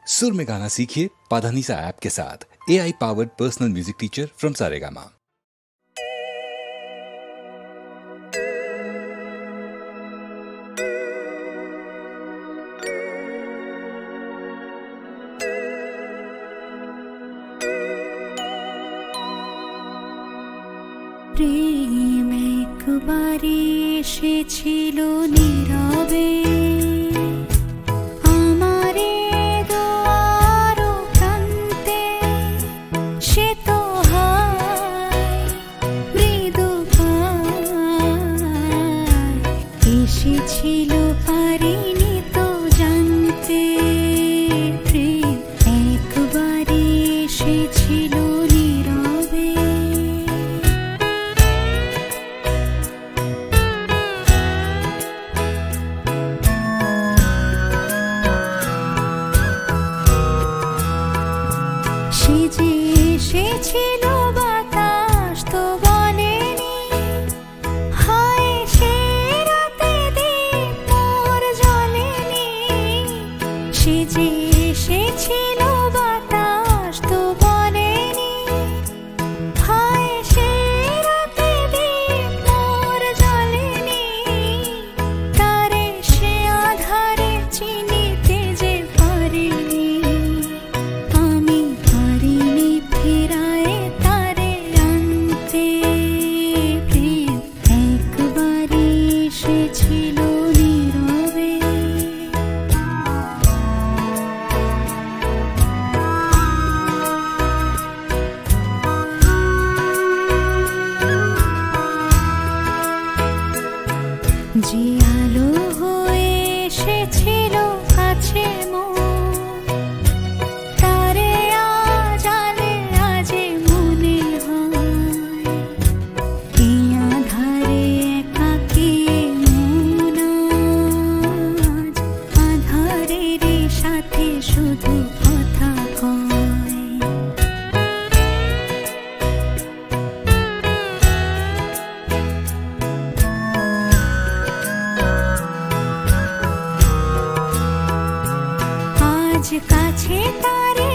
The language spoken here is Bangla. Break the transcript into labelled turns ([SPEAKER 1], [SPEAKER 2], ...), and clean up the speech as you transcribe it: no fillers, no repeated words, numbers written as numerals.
[SPEAKER 1] सुर में गाना सीखिए पाधानीसा ऐप के साथ। AI powered personal music teacher from Saregama.
[SPEAKER 2] প্রেম একবারে এসেছিল নীরবে আমারে দুয়ার প্রান্তে, সে তো হয় মৃদু এসেছিল পারিনি তো জানতে। প্রেম একবারে এসেছিল নীরবে। সে যে এসেছিল বাতাস তো বলেনি, হয় সে রাতে দীপ মোর জ্বলেনি। সে যে এসেছিল বাতাস তো বলেনি, হয় সে রাতে দীপ মোর জ্বলেনি। তারে সে আধারে চিনিতে যে পারেনি, আমি পারিনি ফেরায় তারে আনতে। প্রেম একবারে এসেছিল নীরবে। যে আলো হয়ে এসেছিল কাছে মোর, তারে আজ আলে আজে মনে হয়। এই আধারে একাকী মন আজ, আধারের সাথে শুধু কথা কয়। আজ কাছে তারে